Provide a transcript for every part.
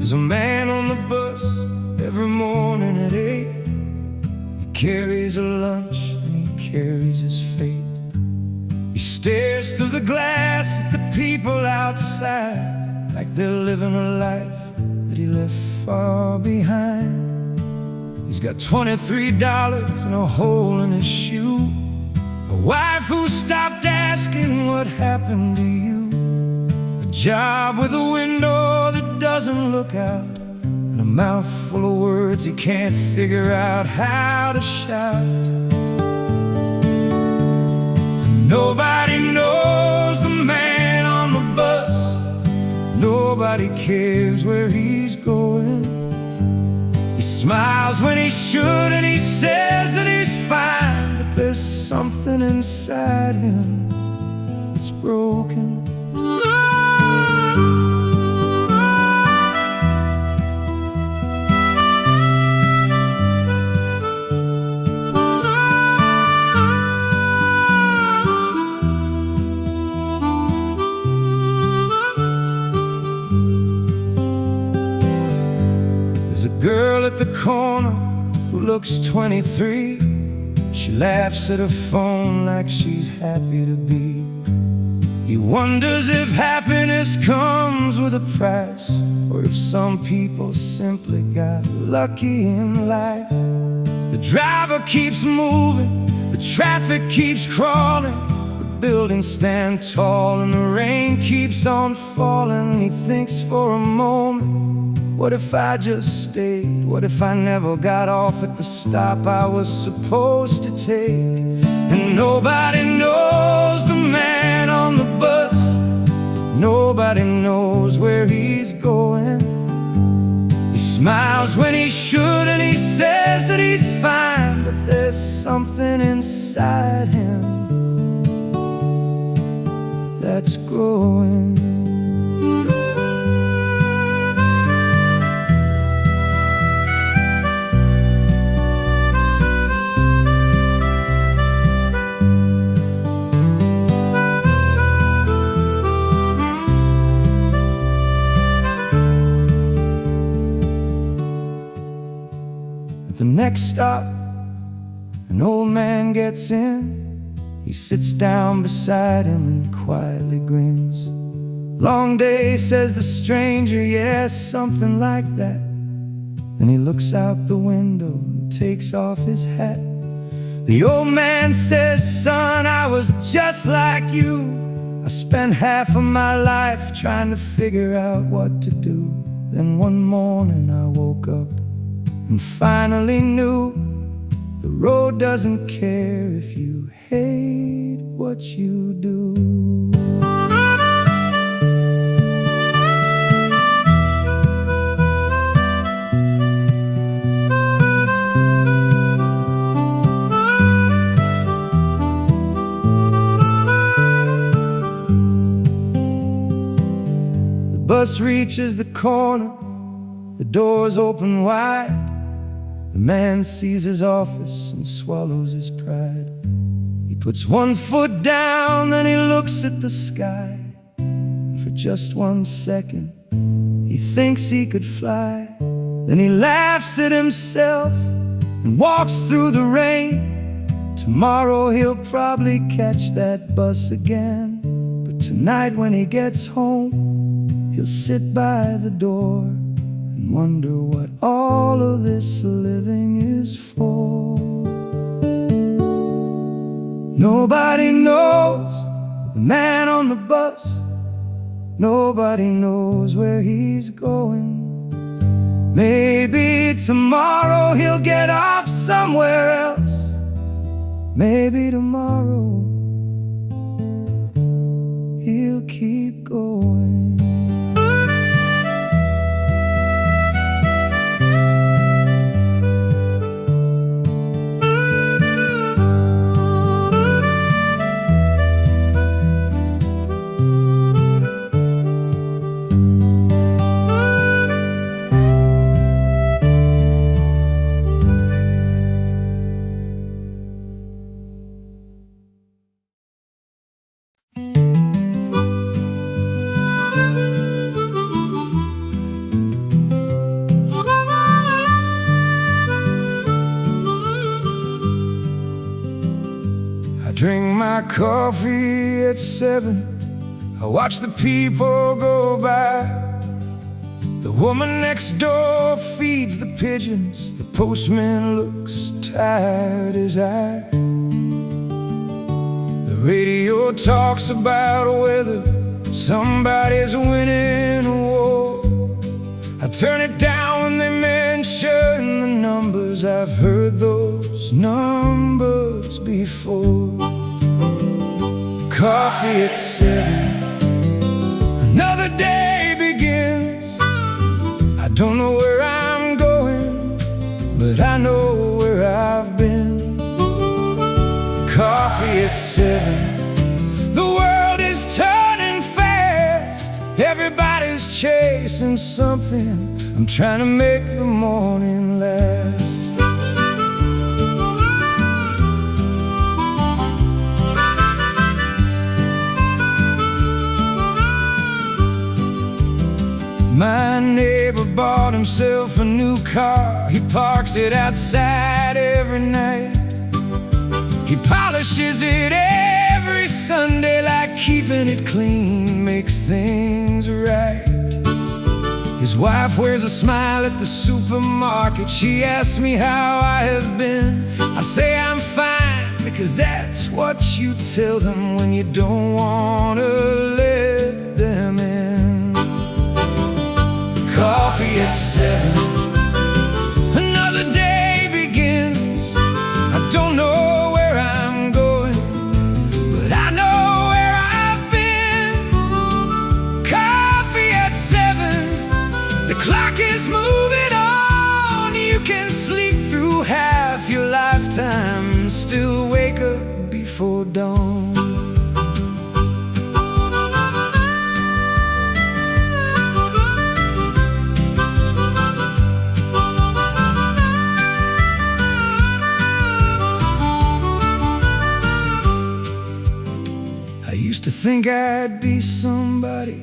There's a man on the bus every morning at 8. He carries a lunch and he carries his fate. He stares through the glass at the people outside, like they're living a life that he left far behind. He's got $23 and a hole in his shoe, a wife who stopped asking what happened to you, a job with a window that doesn't look out, and a mouth full of words he can't figure out how to shout. Nobody knows the man on the bus. Nobody cares where he's going. He smiles when he should and he says that he's fine, but there's something inside him that's broken. There's a girl at the corner who looks 23. She laughs at her phone like she's happy to be. He wonders if happiness comes with a price, or if some people simply got lucky in life. The driver keeps moving, the traffic keeps crawling, the buildings stand tall and the rain keeps on falling. He thinks for a moment, what if I just stayed? What if I never got off at the stop I was supposed to take? And nobody knows the man on the bus. Nobody knows where he's going. He smiles when he should and he says that he's fine, but there's something inside him that's growing. The next stop, an old man gets in. He sits down beside him and quietly grins. Long day, says the stranger, yes, something like that. Then he looks out the window and takes off his hat. The old man says, son, I was just like you. I spent half of my life trying to figure out what to do. Then one morning I woke up and finally knew the road doesn't care if you hate what you do. The bus reaches the corner, the doors open wide. The man sees his office and swallows his pride. He puts one foot down, then he looks at the sky. And for just 1 second, he thinks he could fly. Then he laughs at himself and walks through the rain. Tomorrow he'll probably catch that bus again. But tonight when he gets home, he'll sit by the door and wonder what all of this living is for. Nobody knows the man on the bus. Nobody knows where he's going. Maybe tomorrow he'll get off somewhere else. Maybe tomorrow he'll keep going. coffee at 7. I watch the people go by. The woman next door feeds the pigeons. The postman looks tired as I. The radio talks about weather. Somebody's winning a war. I turn it down when they mention the numbers. I've heard those numbers before. Coffee at 7. Another day begins. I don't know where I'm going, but I know where I've been. Coffee at 7. The world is turning fast. Everybody's chasing something. I'm trying to make the morning last. My neighbor bought himself a new car. He parks it outside every night. He polishes it every Sunday, like keeping it clean makes things right. His wife wears a smile at the supermarket. She asks me how I have been. I say I'm fine, because that's what you tell them when you don't want to let them in. Coffee at 7. Another day begins. I don't know where I'm going, but I know where I've been. Coffee at 7. The clock is moving on. You can sleep through half your lifetime, still wake up before dawn. I used to think I'd be somebody.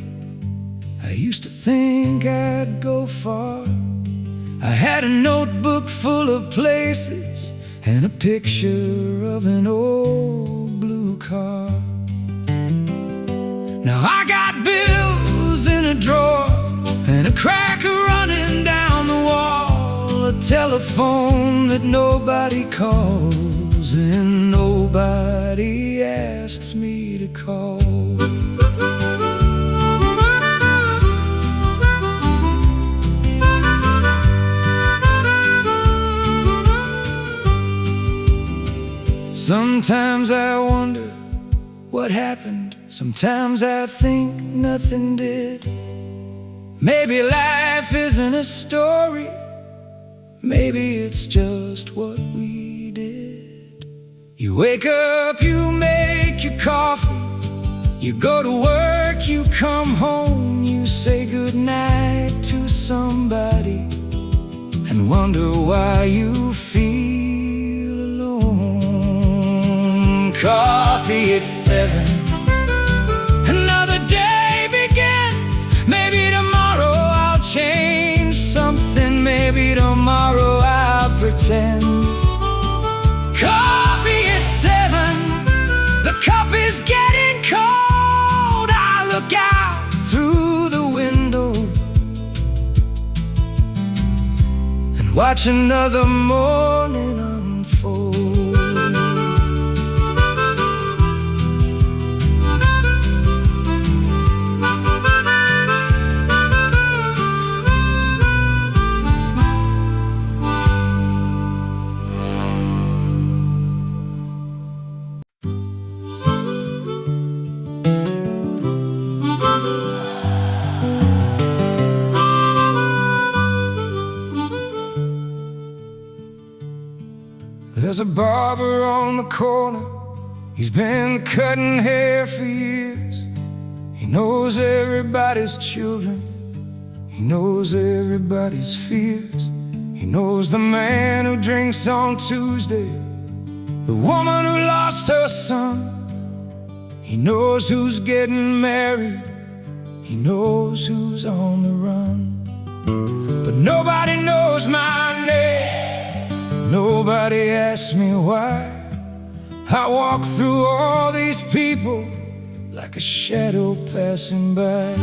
I used to think I'd go far. I had a notebook full of places and a picture of an old blue car. Now I got bills in a drawer and a cracker running down the wall, a telephone that nobody calls and nobody asks me to call. Sometimes I wonder what happened. Sometimes I think nothing did. Maybe life isn't a story. Maybe it's just what we did. You wake up, you make your coffee. You go to work, you come home. You say goodnight to somebody and wonder why you feel alone. Coffee at 7. Another day begins. Maybe tomorrow I'll change something. Maybe tomorrow I'll pretend. Coffee at 7. The cup is getting cold. I look out through the window and watch another morning unfold. There's a barber on the corner. He's been cutting hair for years. He knows everybody's children. He knows everybody's fears. He knows the man who drinks on Tuesday, the woman who lost her son. He knows who's getting married. He knows who's on the run. But nobody knows my name. Nobody asks me why. I walk through all these people like a shadow passing by.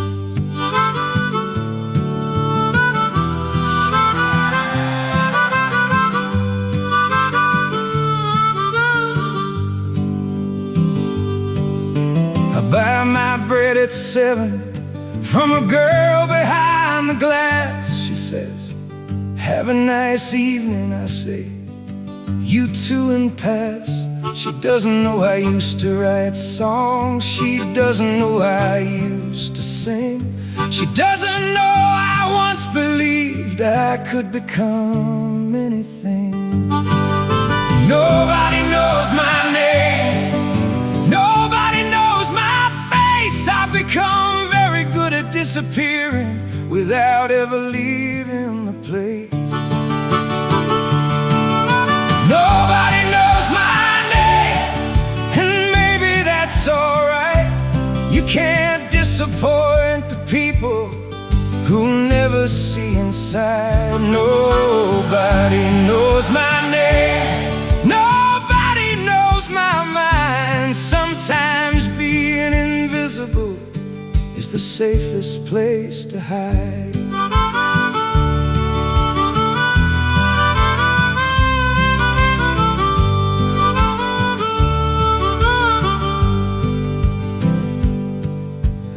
I buy my bread at 7 from a girl behind the glass. She says, "Have a nice evening," I say, "You too," and pass. She doesn't know I used to write songs. She doesn't know I used to sing. She doesn't know I once believed I could become anything. Nobody knows my name. Nobody knows my face. I've become very good at disappearing without ever leaving the place. Nobody knows my name, and maybe that's alright. You can't disappoint the people who never see inside. Nobody knows my name. Nobody knows my mind. Sometimes being invisible is the safest place to hide.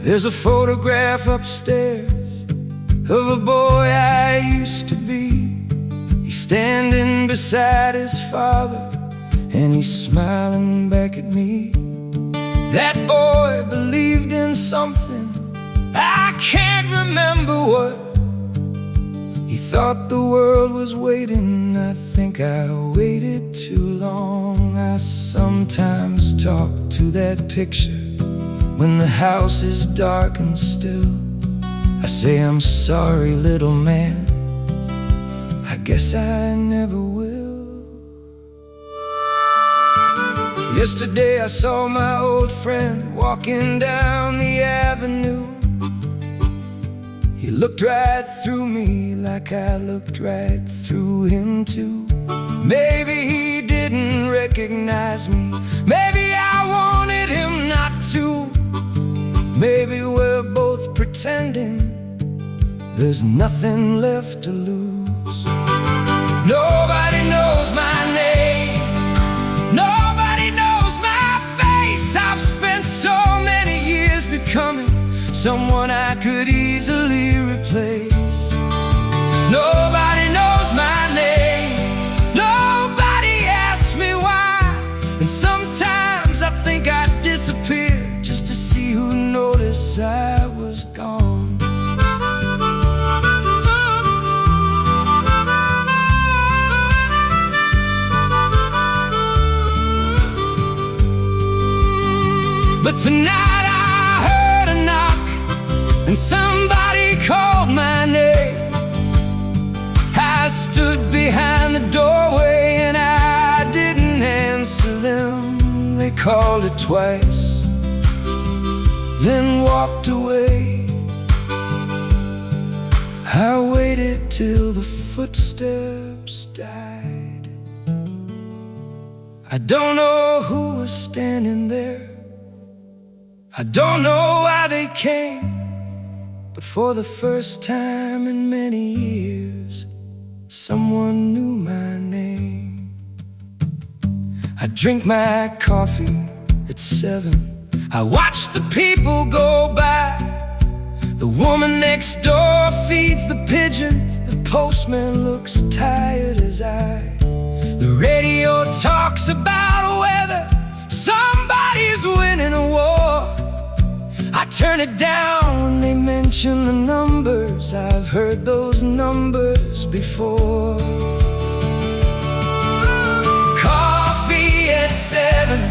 There's a photograph upstairs of a boy I used to be. He's standing beside his father, and he's smiling back at me. That boy believed in something, I can't remember what. He thought the world was waiting. I think I waited too long. I sometimes talk to that picture when the house is dark and still. I say, "I'm sorry, little man, I guess I never will." Yesterday I saw my old friend walking down the avenue. He looked right through me like I looked right through him too. Maybe he didn't recognize me. Maybe I wanted him not to. Maybe we're both pretending there's nothing left to lose. Nobody knows my name. Nobody knows my face. I've spent so many years becoming someone I could easily replace. Nobody knows my name. Nobody asks me why. And sometimes I think I'd disappear just to see who noticed I was gone. But tonight I heard a knock, and somebody called my name. I stood behind the doorway and I didn't answer them. They called it twice, then walked away. I waited till the footsteps died. I don't know who was standing there. I don't know why they came, but for the first time in many years, someone knew my name. I drink my coffee at 7. I watch the people go by. The woman next door feeds the pigeons. The postman looks tired as I. The radio talks about weather. Somebody's winning a war. I turn it down when they mention the numbers. I've heard those numbers before. Coffee at 7.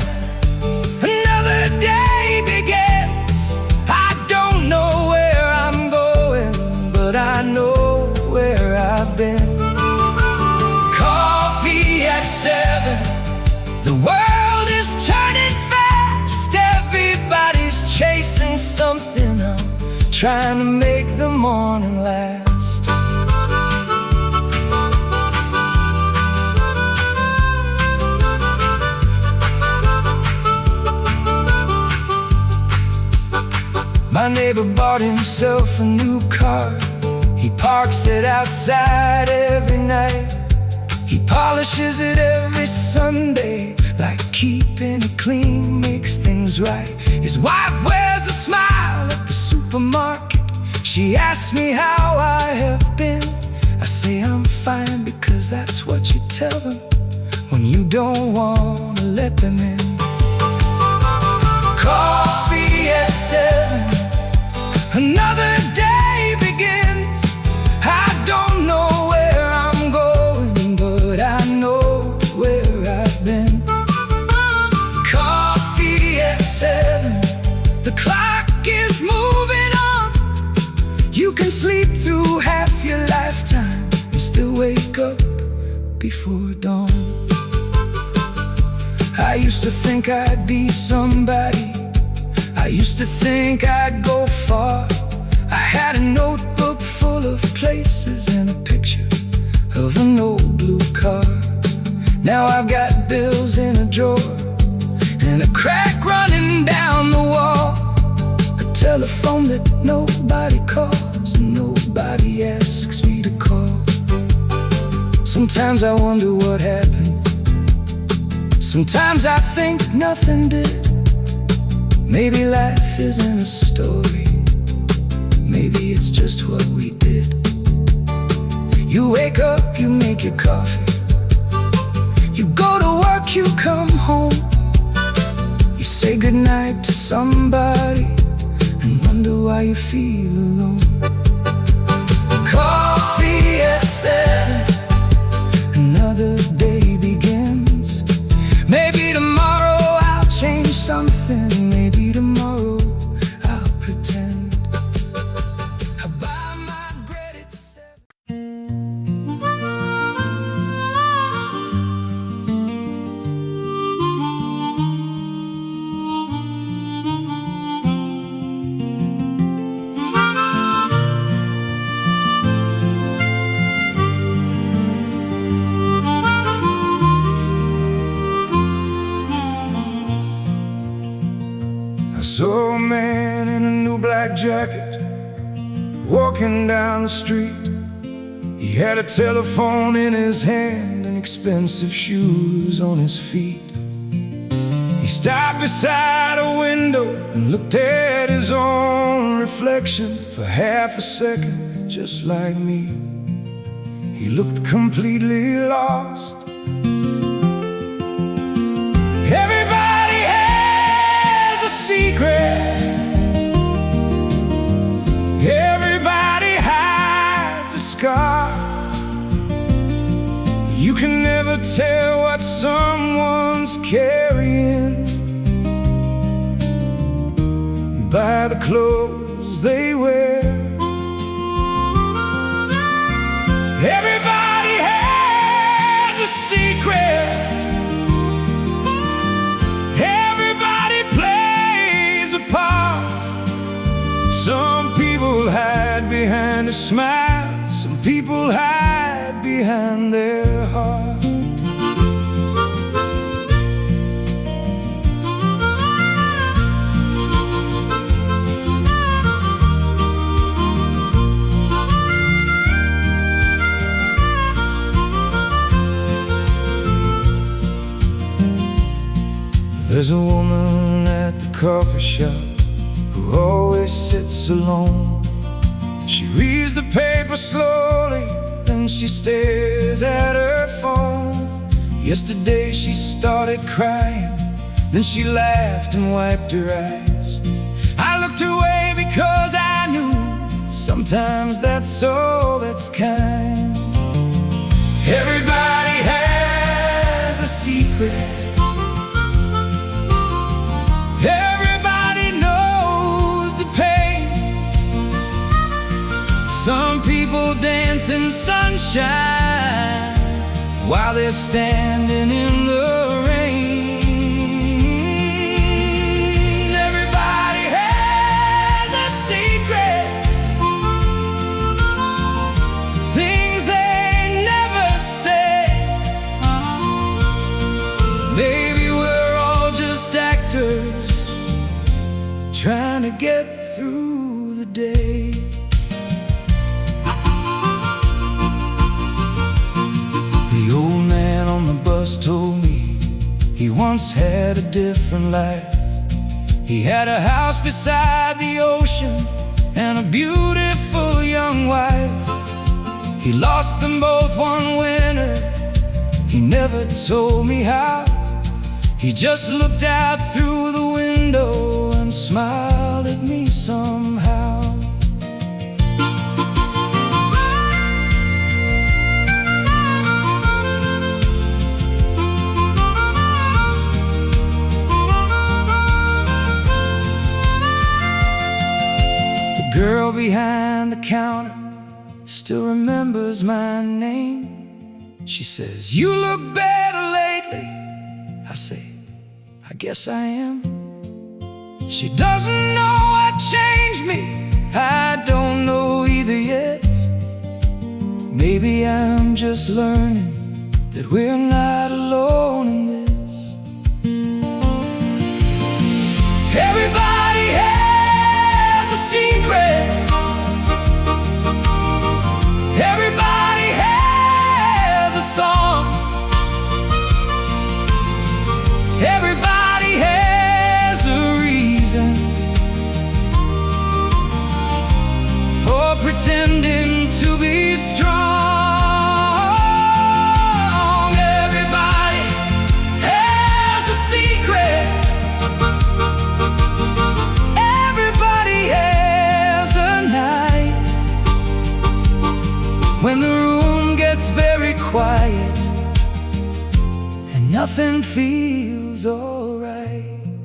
Another day begins. I don't know where I'm going, but I know where I've been. Coffee at 7. The world is turning fast. Everybody's chasing something. I'm trying to make the morning last. My neighbor bought himself a new car. He parks it outside every night. He polishes it every Sunday, like keeping it clean makes things right. His wife wears a smile at the supermarket. She asks me how I have been. I say I'm fine, because that's what you tell them when you don't want to let them in. Coffee at 7, another day begins. I don't know where I'm going, but I know where I've been. Coffee at 7, the clock is moving on. You can sleep through half your lifetime and still wake up before dawn. I used to think I'd be somebody. I used to think I'd go far. I had a notebook full of places and a picture of an old blue car. Now I've got bills in a drawer and a crack running down the wall. A telephone that nobody calls and nobody asks me to call. Sometimes I wonder what happened. Sometimes I think nothing did. Maybe life isn't a story. Maybe it's just what we did. You wake up, you make your coffee. You go to work, you come home. You say goodnight to somebody and wonder why you feel alone. Coffee at 7, another day begins. Maybe tomorrow I'll change something. Maybe tomorrow I'll pretend. I buy my bread at 7. I saw a man in a new black jacket walking down the street. He had a telephone in his hand and expensive shoes on his feet. He stopped beside a window and looked at his own reflection for half a second, just like me. He looked completely lost. Everybody has a secret. Everybody hides a scar. You can never tell what someone's carrying by the clothes they wear. Everybody has a secret. Everybody plays a part. Some people hide behind a smile. Some people hide behind their heart. There's a woman at the coffee shop who always sits alone. She reads the paper slowly, then she stares at her phone. Yesterday she started crying, then she laughed and wiped her eyes. I looked away because I knew sometimes that's all that's kind. Everybody has a secret. Everybody knows the pain. Some people dance in sunshine while they're standing in the rain. Everybody has a secret, things they never say. Maybe we're all just actors trying to get through today. The old man on the bus told me he once had a different life. He had a house beside the ocean and a beautiful young wife. He lost them both one winter. He never told me how. He just looked out through the window and smiled at me somehow. The girl behind the counter still remembers my name. She says, "You look better lately." I say, "I guess I am." She doesn't know what changed me. I don't know either yet. Maybe I'm just learning that we're not alone in this. Everybody has a secret. Everybody has a song. Everybody has a reason for pretending to be strong. Everybody has a secret. Everybody has a night when the room gets very quiet and nothing feels alright.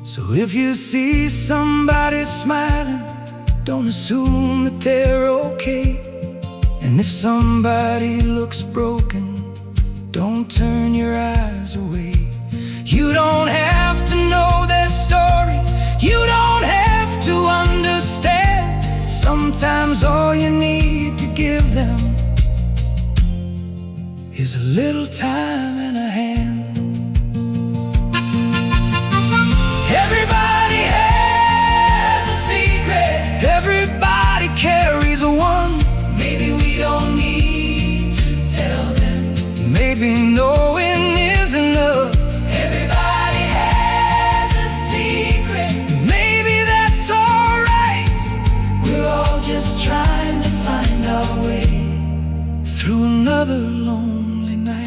So if you see somebody smiling, don't assume that they're okay. And if somebody looks broken, don't turn your eyes away. You don't have to know their story. You don't have to understand. Sometimes all you need to give them is a little time and a hand. Everybody has a secret. Everybody carries a one. Maybe we don't need to tell them. Maybe knowing is enough. Everybody has a secret. Maybe that's alright. We're all just trying to find our way through another lonely night.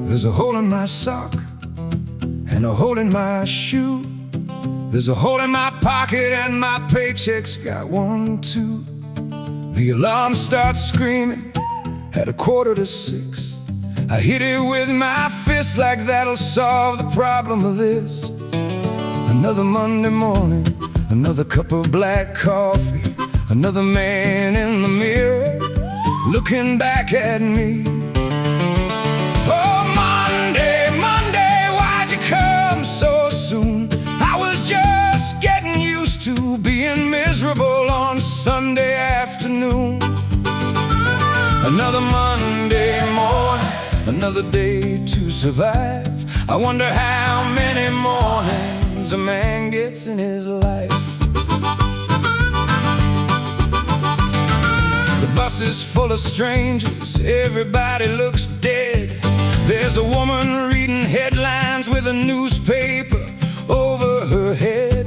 There's a hole in my sock and a hole in my shoe. There's a hole in my pocket and my paycheck's got one too. The alarm starts screaming at 5:45. I hit it with my fist like that'll solve the problem of this. Another Monday morning, another cup of black coffee, another man in the mirror looking back at me. Oh, Monday, Monday, why'd you come so soon? I was just getting used to being miserable on Sunday afternoon. Another Monday morning, another day to survive. I wonder how many mornings a man gets in his life. The bus is full of strangers, everybody looks dead. There's a woman reading headlines with a newspaper over her head.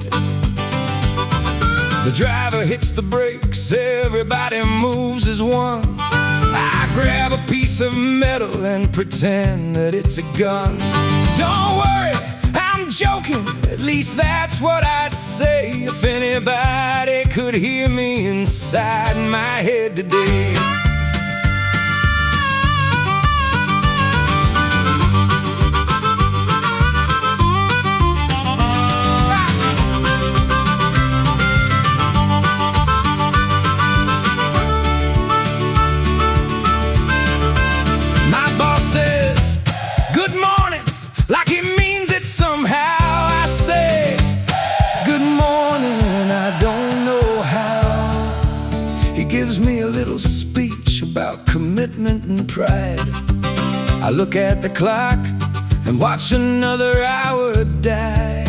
The driver hits the brakes, everybody moves as one. I grab a piece of metal and pretend that it's a gun. Don't worry, I'm joking, at least that's what I'd say if anybody could hear me inside my head today. I look at the clock and watch another hour die.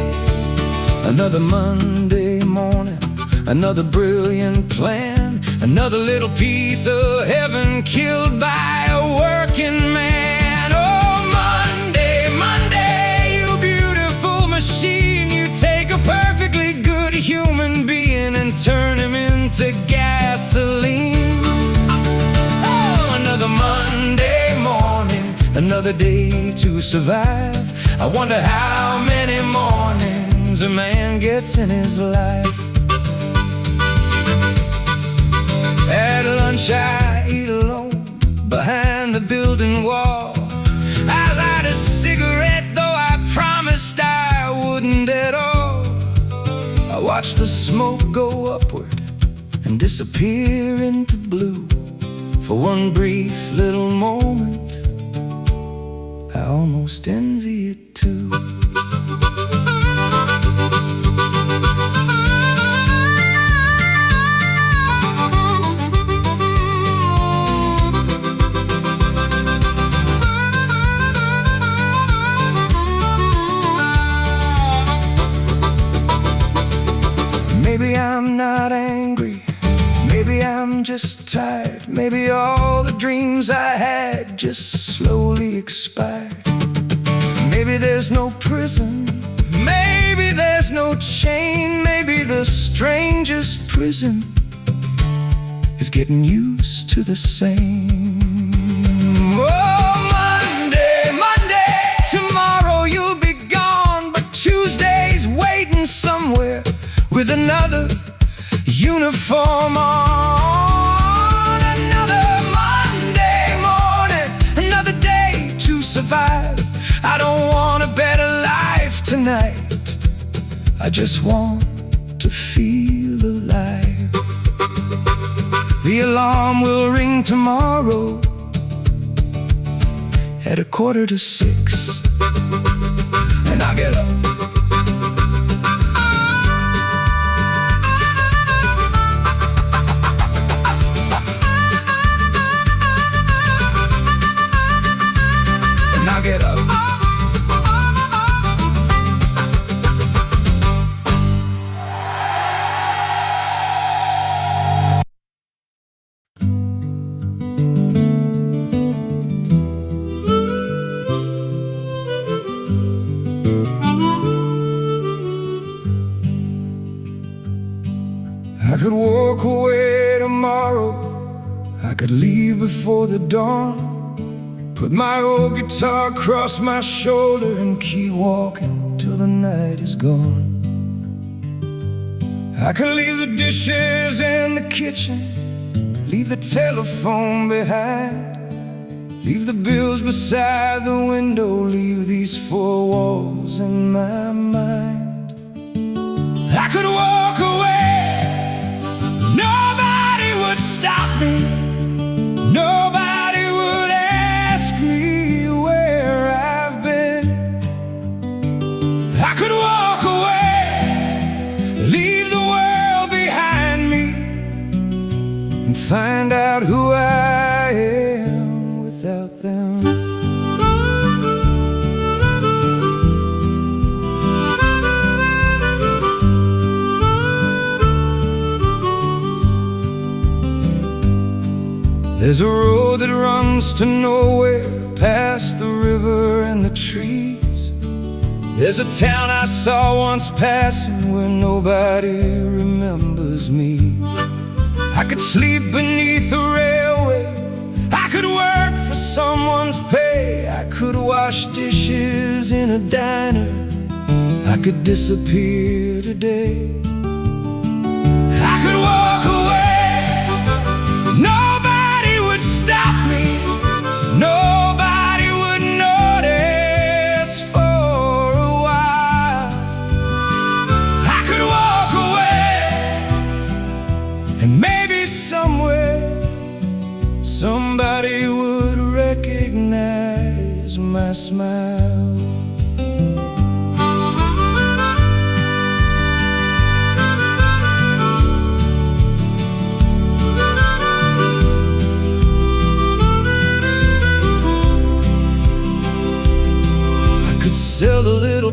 Another Monday morning, another brilliant plan, another little piece of heaven killed by a working man. Oh, Monday, Monday, you beautiful machine. You take a perfectly good human being and turn him into gasoline. Oh, another Monday morning, another day to survive. I wonder how many mornings a man gets in his life. At lunch I eat alone behind the building wall. I light a cigarette, though I promised I wouldn't at all. I watch the smoke go upward and disappear into blue. For one brief little moment, I almost envy it too. Maybe I'm not angry, maybe I'm just tired. Maybe all the dreams I had just slowly expired. Maybe there's no prison, maybe there's no chain. Maybe the strangest prison is getting used to the same. Oh, Monday, Monday, tomorrow you'll be gone, but Tuesday's waiting somewhere with another uniform on. Another Monday morning, another day to survive. I don't want a better life tonight, I just want to feel alive. The alarm will ring tomorrow at 5:45, and I'll get up. I'll get up. I could walk away tomorrow, I could leave before the dawn. Put my old guitar across my shoulder and keep walking till the night is gone. I could leave the dishes in the kitchen, leave the telephone behind, leave the bills beside the window, leave these four walls in my mind. I could walk away, nobody would stop me, nobody would ask me where I've been. I could walk away, leave the world behind me, and find out who I am without them. There's a road that runs to nowhere, past the river and the trees. There's a town I saw once passing where nobody remembers me. I could sleep beneath a railway, I could work for someone's pay, I could wash dishes in a diner, I could disappear today. I could walk away, nobody would stop me, nobody would notice for a while. I could walk away, and maybe somewhere somebody would recognize my smile.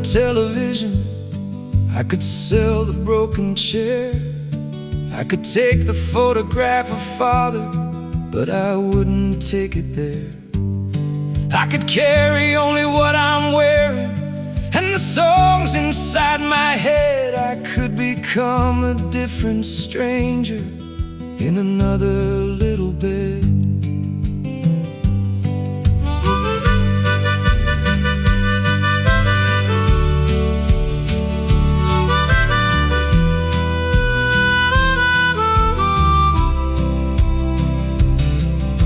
sell television, I could sell the broken chair, I could take the photograph of father, but I wouldn't take it there. I could carry only what I'm wearing and the songs inside my head. I could become a different stranger in another little bed.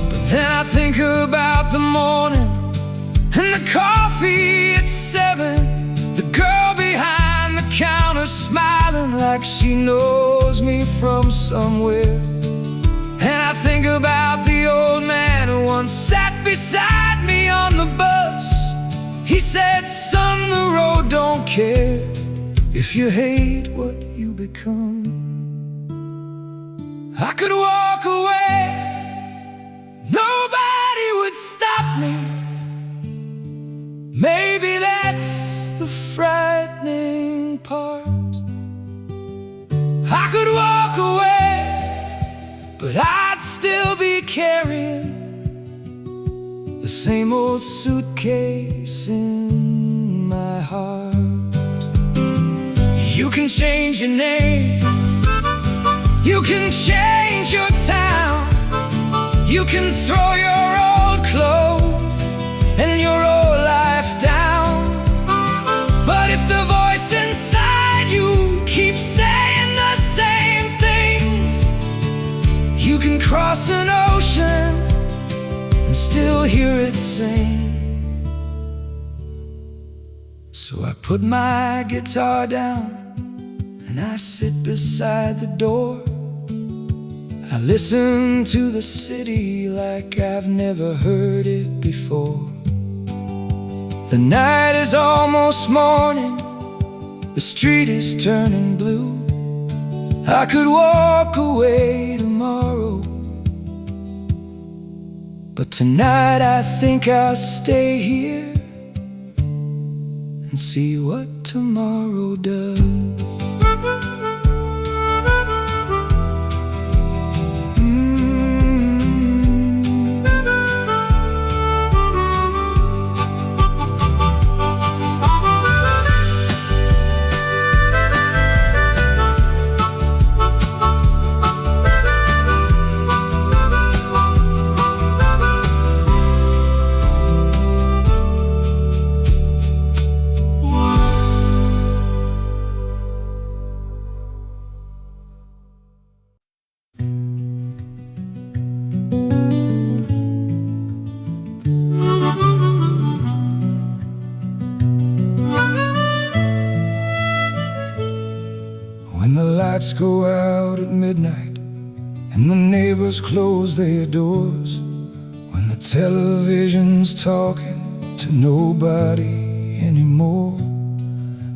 But then I think about the morning and the coffee at 7, the girl behind the counter smiling like she knows me from somewhere. And I think about the old man who once sat beside me on the bus. He said, son, the road don't care if you hate what you become. I could walk away, nobody would stop me. Maybe that's the frightening part. I could walk away, but I'd still be carrying the same old suitcase in my heart. You can change your name, you can change your town, you can throw your old clothes and your old life down. But if the voice inside you keeps saying the same things, you can cross an ocean and still hear it sing. So I put my guitar down and I sit beside the door. I listen to the city like I've never heard it before. The night is almost morning, the street is turning blue. I could walk away tomorrow, but tonight I think I'll stay here and see what tomorrow does. When the lights go out at midnight and the neighbors close their doors, when the television's talking to nobody anymore,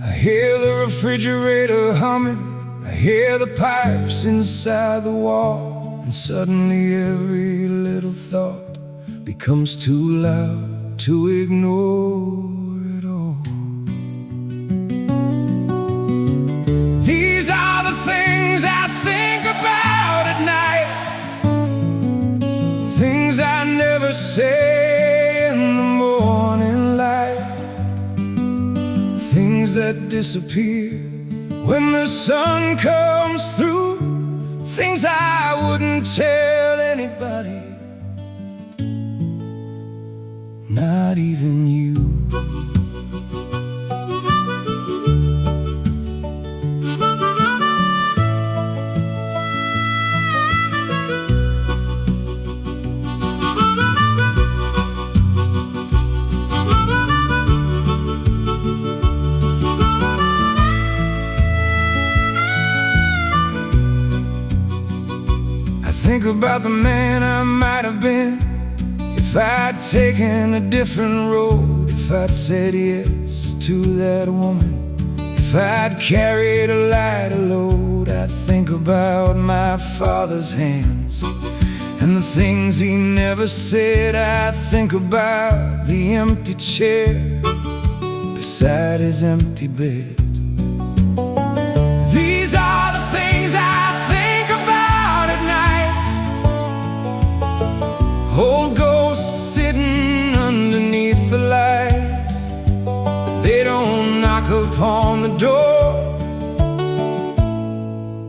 I hear the refrigerator humming, I hear the pipes inside the wall, and suddenly every little thought becomes too loud to ignore it all. These are the things I think about at night, things I never say in the morning light, things that disappear when the sun comes through, things I wouldn't tell anybody, not even you. Think about the man I might have been if I'd taken a different road, if I'd said yes to that woman, if I'd carried a lighter load. I think about my father's hands and the things he never said. I think about the empty chair beside beside his empty bed. These are the things I think about at night. Old ghosts sitting underneath the light. They don't knock upon the door,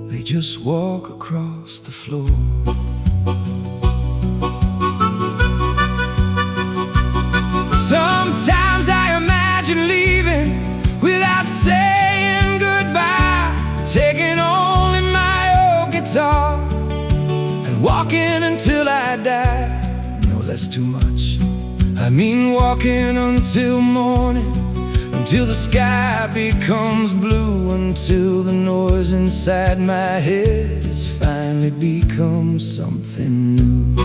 they just walk across the floor. Sometimes I imagine leaving without saying goodbye, taking only my old guitar and walking until I die. No, that's too much. I mean walking until morning, until the sky becomes blue, until the noise inside my head has finally become something new.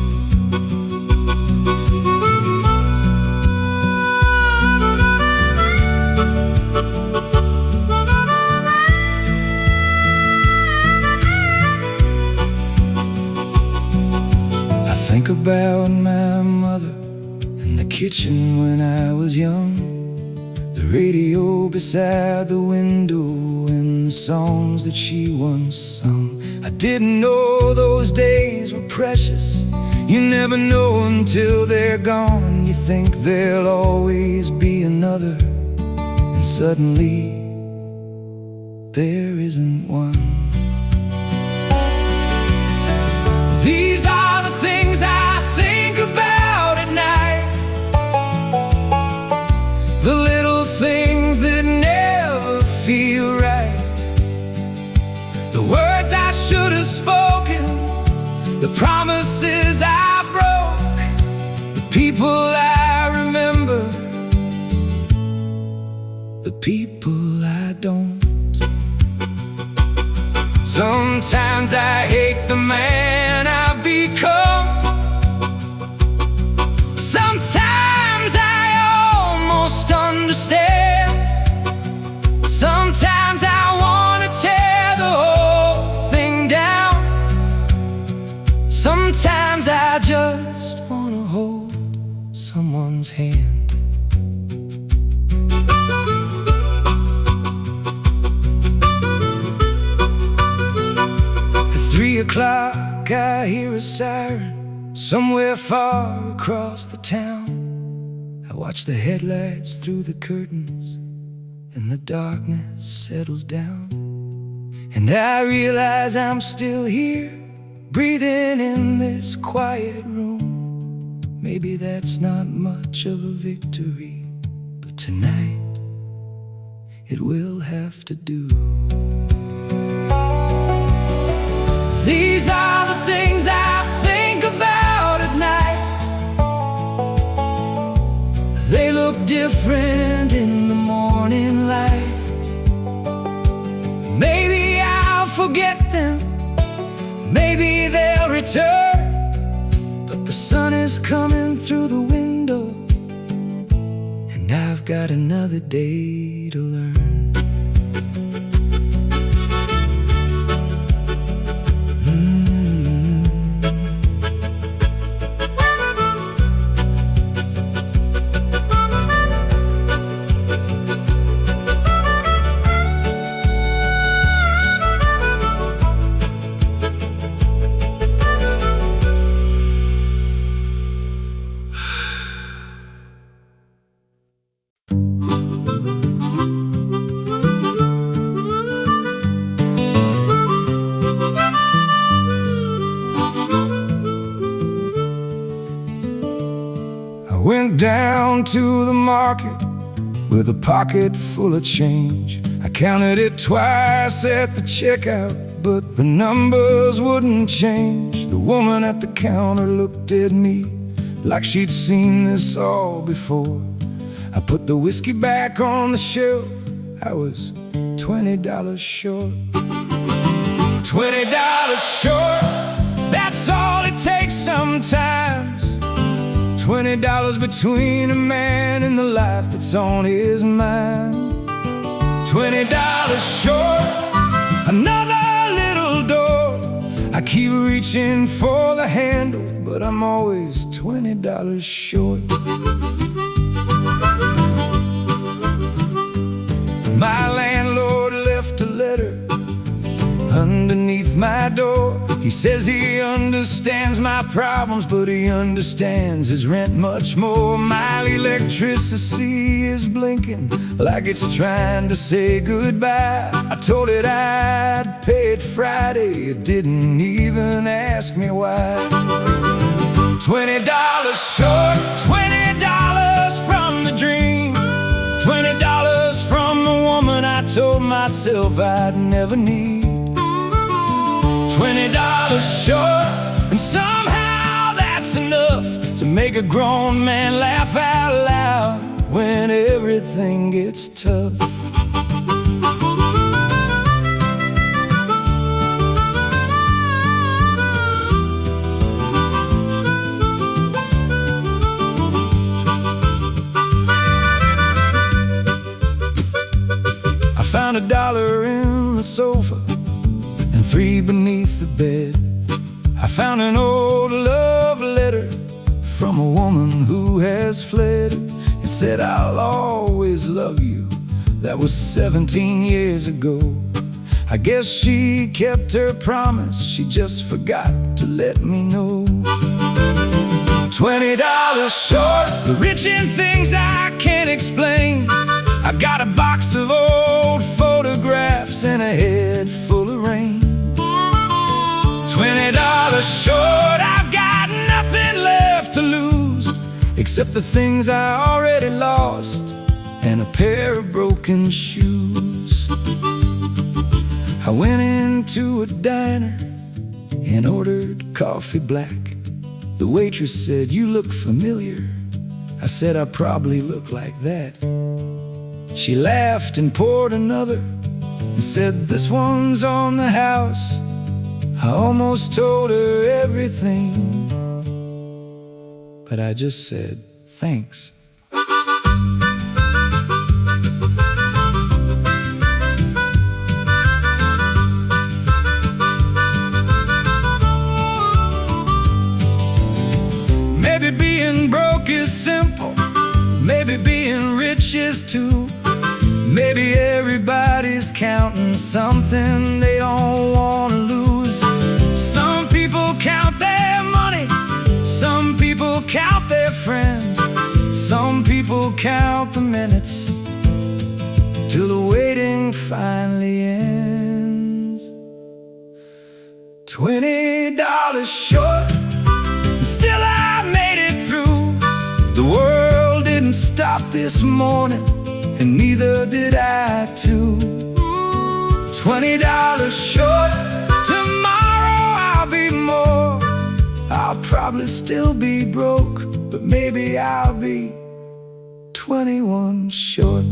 Think about my mother in the kitchen when I was young, the radio beside the window and the songs that she once sung. I didn't know those days were precious. You never know until they're gone. You think there'll always be another, and suddenly there isn't one. These are the things I think about at night, the little things that never feel right, the words I should have spoken, the promises I broke, the people I remember, the people I don't. Sometimes I hate the man I've become. Sometimes I almost understand. Sometimes I want to tear the whole thing down. Sometimes I just want to hold someone's hand. At 3 o'clock I hear a siren somewhere far across the town. I watch the headlights through the curtains and the darkness settles down. And I realize I'm still here, breathing in this quiet room. Maybe that's not much of a victory, but tonight it will have to do. These are the things I think about at night. They look different in the morning light. Maybe I'll forget them, maybe they'll return, but the sun is coming through the window, and I've got another day to learn. Went down to the market with a pocket full of change. I counted it twice at the checkout, but the numbers wouldn't change. The woman at the counter looked at me like she'd seen this all before. I put the whiskey back on the shelf. I was $20 short. $20 short, that's all it takes sometimes. $20 between a man and the life that's on his mind. $20 short, another little door. I keep reaching for the handle, but I'm always $20 short. underneath my door. He says he understands my problems, but he understands his rent much more. My electricity is blinking like it's trying to say goodbye. I told it I'd pay it Friday. It didn't even ask me why. $20 short, $20 from the dream, $20 from the woman I told myself I'd never need. $20 short, and somehow that's enough to make a grown man laugh out loud when everything gets tough. I found $1 in the sofa and $3 beneath the bed. I found an old love letter from a woman who has fled. It said, "I'll always love you." That was 17 years ago. I guess she kept her promise, she just forgot to let me know. $20 short, rich in things I can't explain. I got a box of old photographs and a head full of rain. $20 short, I've got nothing left to lose except the things I already lost and a pair of broken shoes. I went into a diner and ordered coffee black. The waitress said, "You look familiar." I said, "I probably look like that." She laughed and poured another and said, "This one's on the house." I almost told her everything, but I just said, "Thanks." Maybe being broke is simple, maybe being rich is too. Maybe everybody's counting something they don't want to lose. Some people count their money, some people count their friends, some people count the minutes till the waiting finally ends. $20 short, and still I made it through. The world didn't stop this morning, and neither did I too. $20 short, tomorrow I'll be more. I'll probably still be broke, but maybe I'll be 21 short.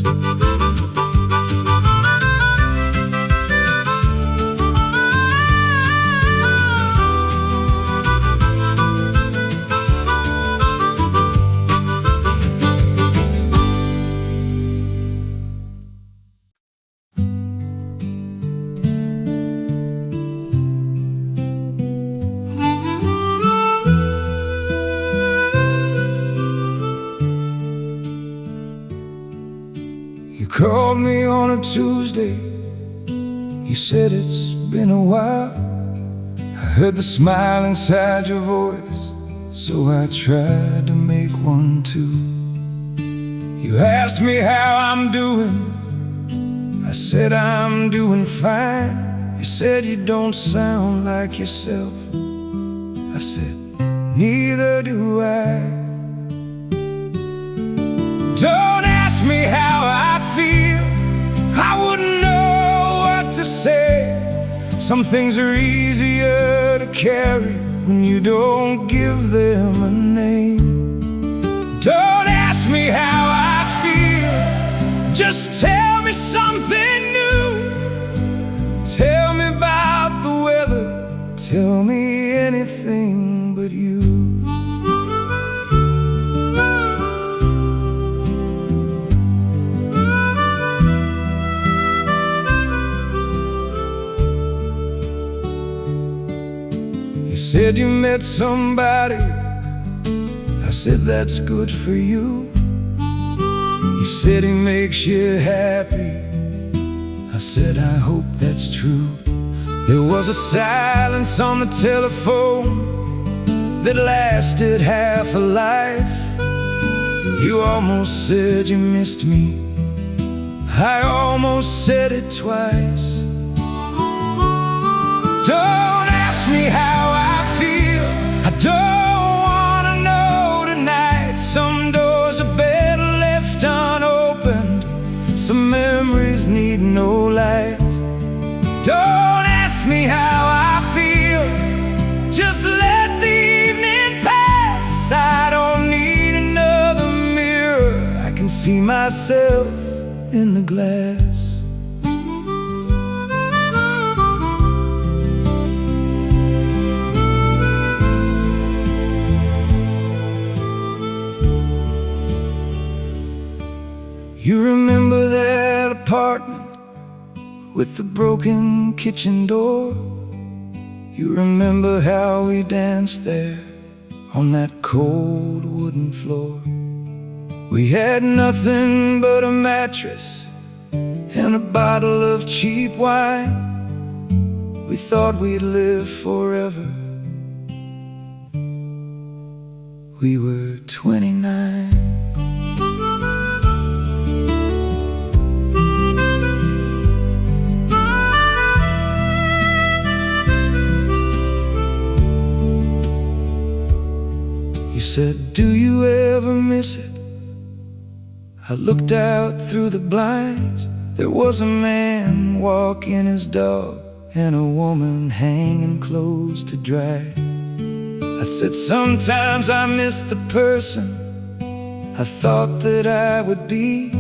You called me on a Tuesday. You said it's been a while. I heard the smile inside your voice, so I tried to make one too. You asked me how I'm doing. I said I'm doing fine. You said you don't sound like yourself. I said, neither do I. Don't ask me how I feel, I wouldn't know what to say. Some things are easier to carry when you don't give them a name. Don't ask me how I feel, just tell me something new. Tell me about the weather, tell me anything but you. You said you met somebody. I said that's good for you. You said he makes you happy. I said I hope that's true. There was a silence on the telephone that lasted half a life. You almost said you missed me. I almost said it twice. Don't ask me how I feel. I don't wanna know tonight. Some doors are better left unopened. Some memories need no light. Don't ask me how I feel. Just let the evening pass. I don't need another mirror. I can see myself in the glass. You remember that apartment with the broken kitchen door? You remember how we danced there on that cold wooden floor? We had nothing but a mattress and a bottle of cheap wine. We thought we'd live forever. We were 29. You said, do you ever miss it? I looked out through the blinds. There was a man walking his dog and a woman hanging clothes to dry. I said, sometimes I miss the person I thought that I would be.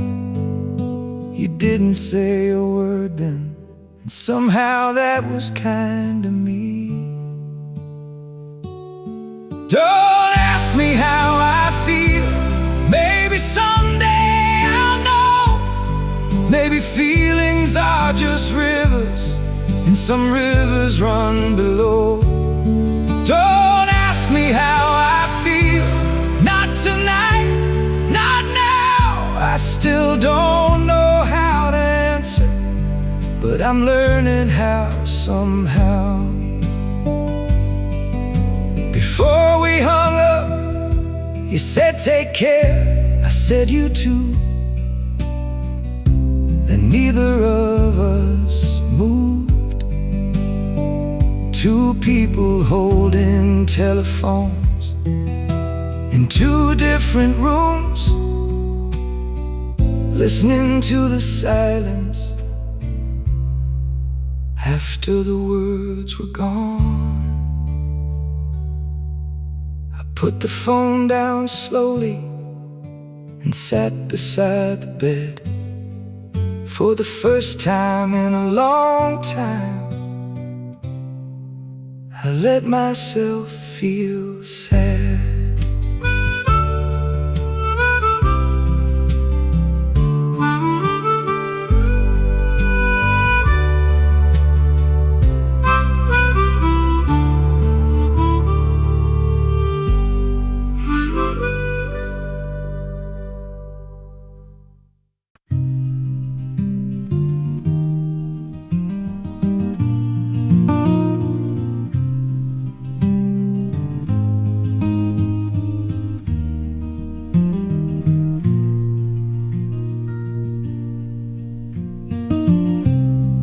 You didn't say a word then, and somehow that was kind of me. Don't ask me how I feel. Maybe someday I'll know. Maybe feelings are just rivers, and some rivers run below. Don't ask me how I feel. Not tonight, not now. I still don't know how to answer, but I'm learning how somehow. Before we hung up, you said take care. I said you too. Then neither of us moved. Two people holding telephones in two different rooms, listening to the silence after the words were gone. Put the phone down slowly and sat beside the bed. For the first time in a long time, I let myself feel sad.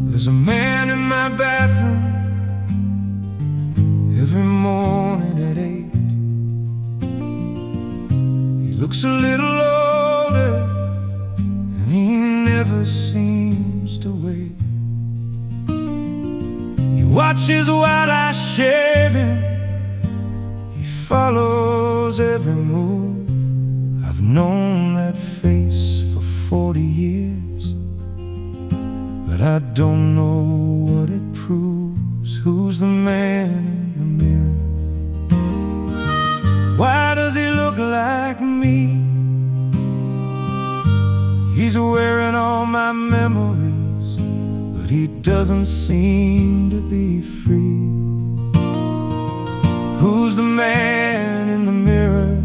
There's a man in my bathroom every morning at 8. He looks a little older and he never seems to wait. He watches while I shave him. He follows every move. I've known that face for 40 years, but I don't know what it proves. Who's the man in the mirror? Why does he look like me? He's wearing all my memories, but he doesn't seem to be free. Who's the man in the mirror?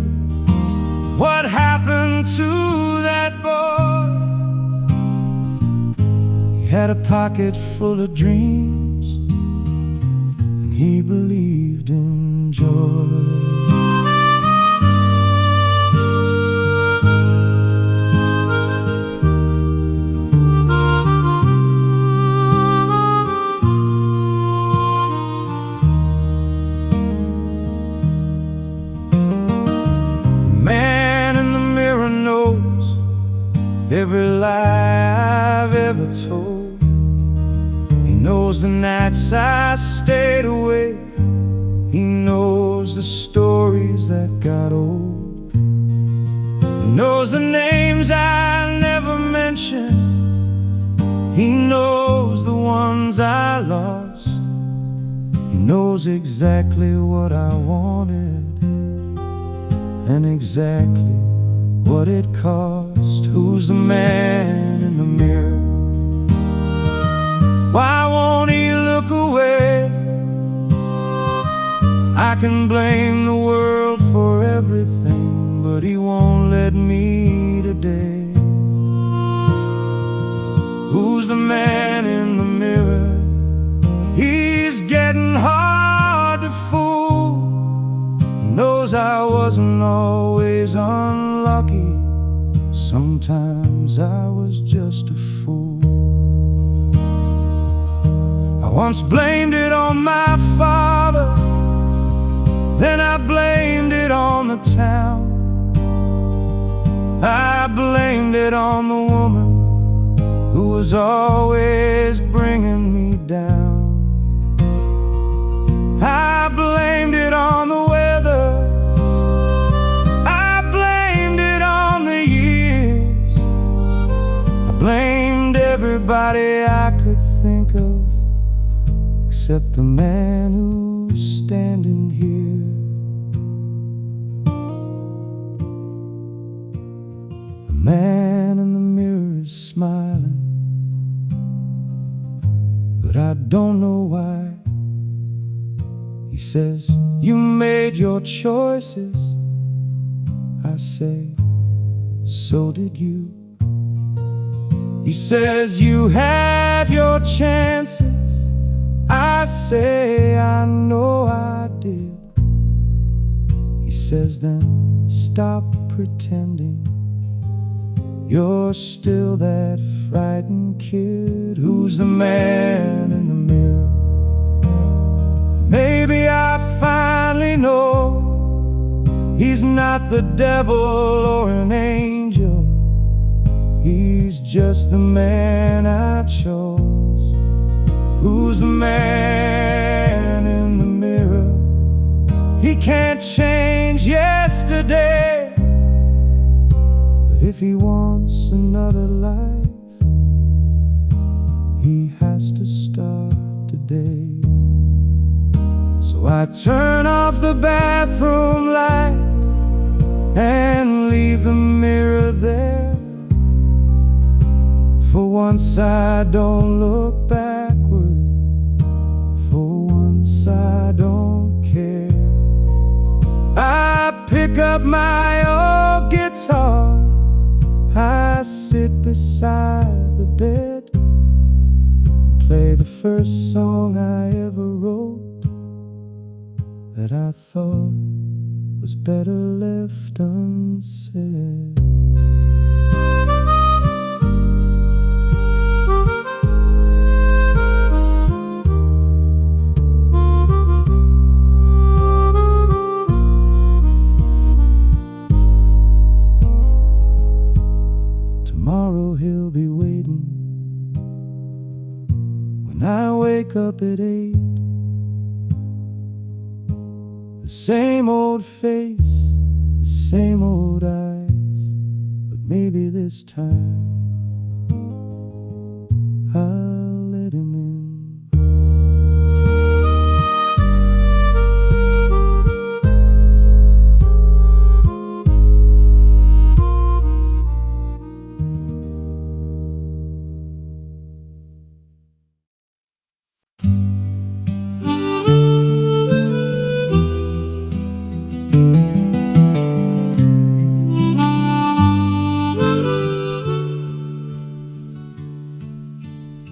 What happened to that boy? He had a pocket full of dreams, and he believed in joy. Every lie I've ever told. He knows the nights I stayed awake. He knows the stories that got old. He knows the names I never mentioned. He knows the ones I lost. He knows exactly what I wanted and exactly what it cost. Who's the man in the mirror? Why won't he look away? I can blame the world for everything, but he won't let me today. Who's the man in the mirror? He's getting hard to fool. He knows I wasn't always unlucky. Sometimes I was just a fool. I once blamed it on my father, then I blamed it on the town. I blamed it on the woman who was always bringing me down. I blamed it on the weather. Blamed everybody I could think of, except the man who's standing here. The man in the mirror is smiling, but I don't know why. He says, "You made your choices." I say, "So did you." He says, "You had your chances." I say, "I know I did." He says, "Then stop pretending. You're still that frightened kid." Who's the man in the mirror? Maybe I finally know he's not the devil or an angel. He's just the man I chose. Who's the man in the mirror? He can't change yesterday, but if he wants another life, he has to start today. So I turn off the bathroom light and leave the mirror there. For once I don't look backward. For once I don't care. I pick up my old guitar. I sit beside the bed, play the first song I ever wrote that I thought was better left unsaid. Tomorrow he'll be waiting when I wake up at 8. The same old face, the same old eyes, but maybe this time I'll let him in.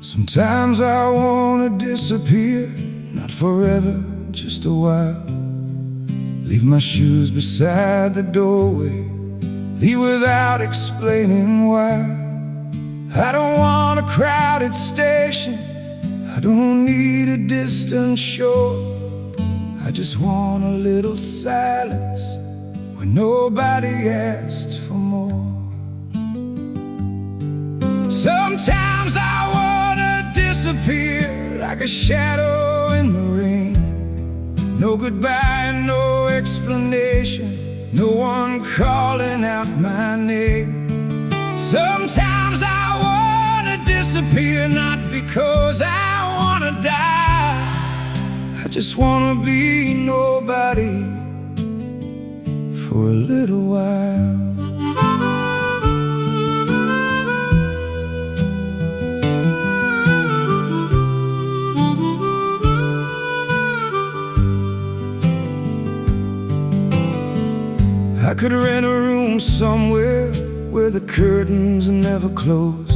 Sometimes I wanna disappear, not forever, just a while. Leave my shoes beside the doorway, leave without explaining why. I don't want a crowded station, I don't need a distant shore. I just want a little silence where nobody asks for more. Sometimes I wanna disappear like a shadow in the rain. No goodbye, no explanation, no one calling out my name. Sometimes I wanna disappear, not because I wanna die. I just wanna be nobody for a little while. I could rent a room somewhere where the curtains never close.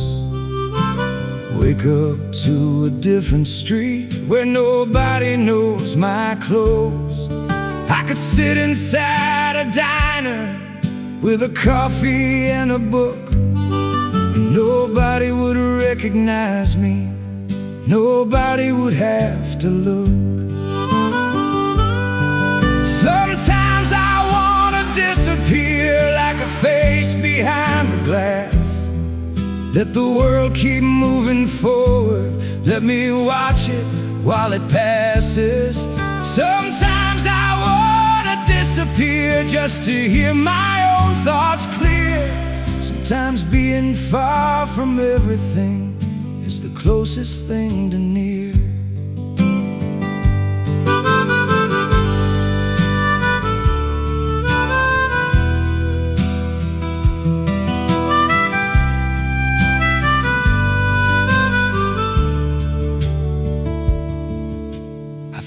Wake up to a different street where nobody knows my clothes. I could sit inside a diner with a coffee and a book, and nobody would recognize me, nobody would have to look. Sometimes I disappear like a face behind the glass. Let the world keep moving forward, let me watch it while it passes. Sometimes I wanna disappear just to hear my own thoughts clear. Sometimes being far from everything is the closest thing to near.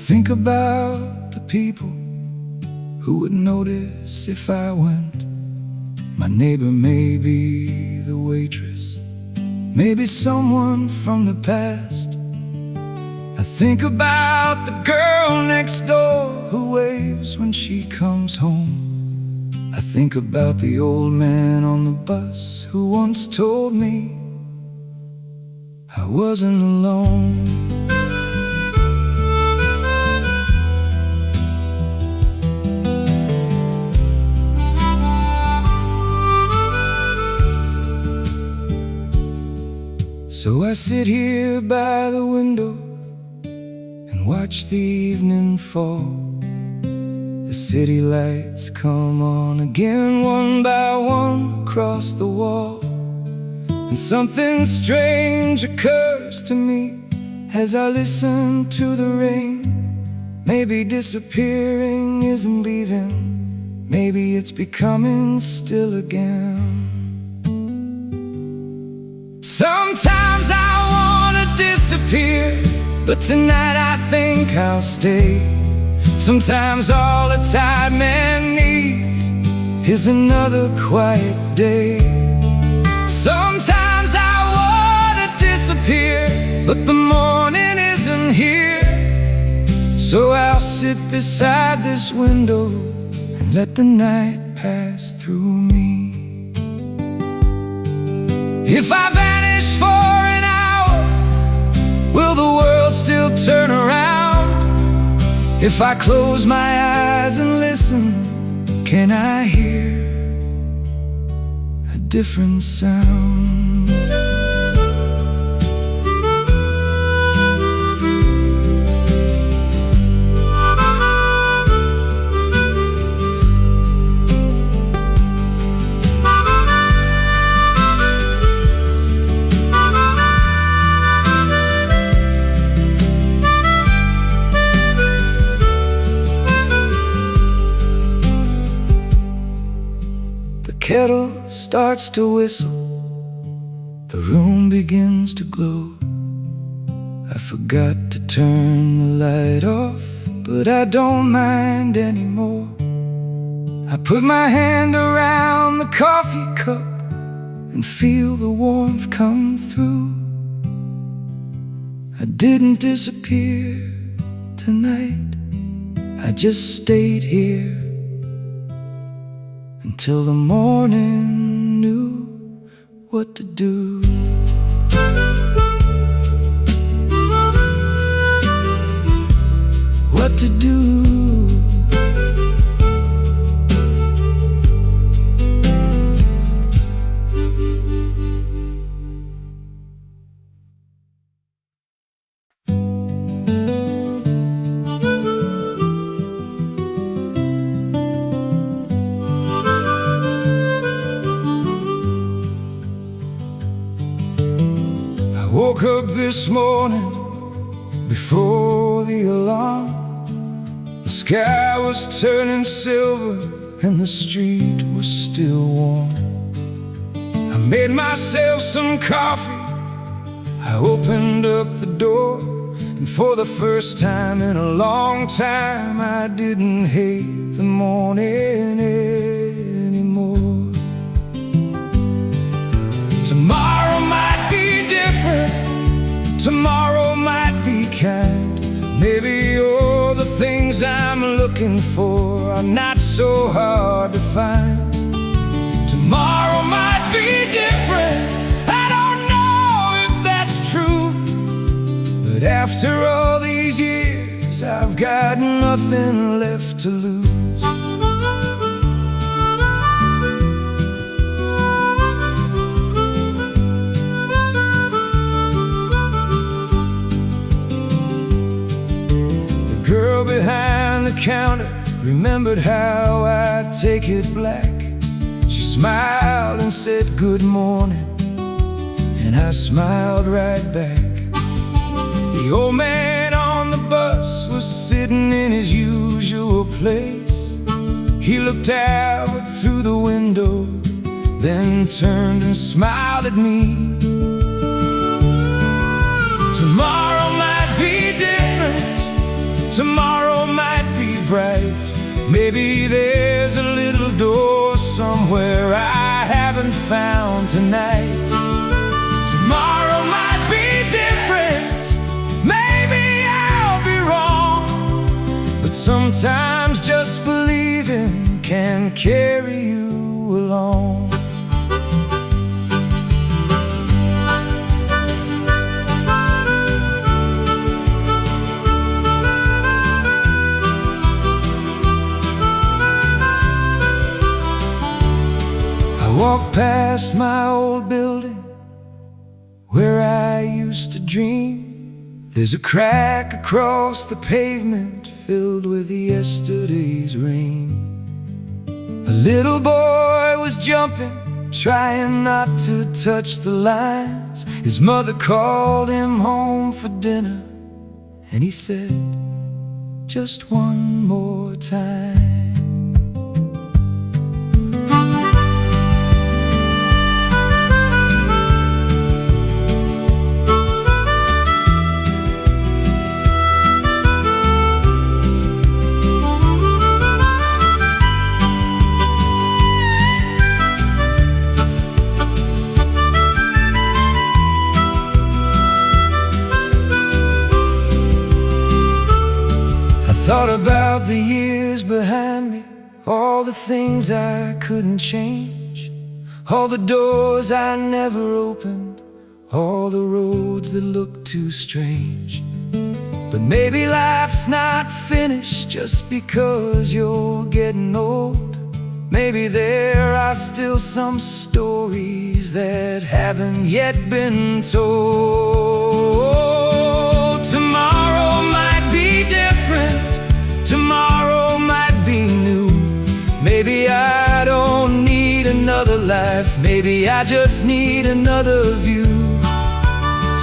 Think about the people who would notice if I went. My neighbor, maybe the waitress, maybe someone from the past. I think about the girl next door who waves when she comes home. I think about the old man on the bus who once told me I wasn't alone. So I sit here by the window and watch the evening fall. The city lights come on again, one by one across the wall. And something strange occurs to me as I listen to the rain. Maybe disappearing isn't leaving, maybe it's becoming still again. Sometimes I wanna disappear, but tonight I think I'll stay. Sometimes all a tired man needs is another quiet day. Sometimes I wanna disappear, but the morning isn't here. So I'll sit beside this window and let the night pass through me. If I vanish for an hour, will the world still turn around? If I close my eyes and listen, can I hear a different sound? Kettle starts to whistle, the room begins to glow. I forgot to turn the light off, but I don't mind anymore. I put my hand around the coffee cup and feel the warmth come through. I didn't disappear to tonight. I just stayed here until the morning knew what to do. What to do. I woke up this morning before the alarm. The sky was turning silver and the street was still warm. I made myself some coffee, I opened up the door, and for the first time in a long time I didn't hate the morning anymore. Tomorrow might be different, tomorrow might be kind. Maybe all the things I'm looking for are not so hard to find. Tomorrow might be different, I don't know if that's true. But after all these years, I've got nothing left to lose. The girl behind the counter remembered how I take it black. She smiled and said good morning, and I smiled right back. The old man on the bus was sitting in his usual place. He looked out through the window, then turned and smiled at me. Tomorrow might be different, tomorrow might be bright. Maybe there's a little door somewhere I haven't found tonight. Tomorrow might be different, maybe I'll be wrong, but sometimes just believing can carry you along. I walked past my old building where I used to dream. There's a crack across the pavement filled with yesterday's rain. A little boy was jumping, trying not to touch the lines. His mother called him home for dinner, and he said, just one more time. Thought about the years behind me, all the things I couldn't change, all the doors I never opened, all the roads that looked too strange. But maybe life's not finished just because you're getting old. Maybe there are still some stories that haven't yet been told. Tomorrow might be different, tomorrow might be new. Maybe I don't need another life, maybe I just need another view.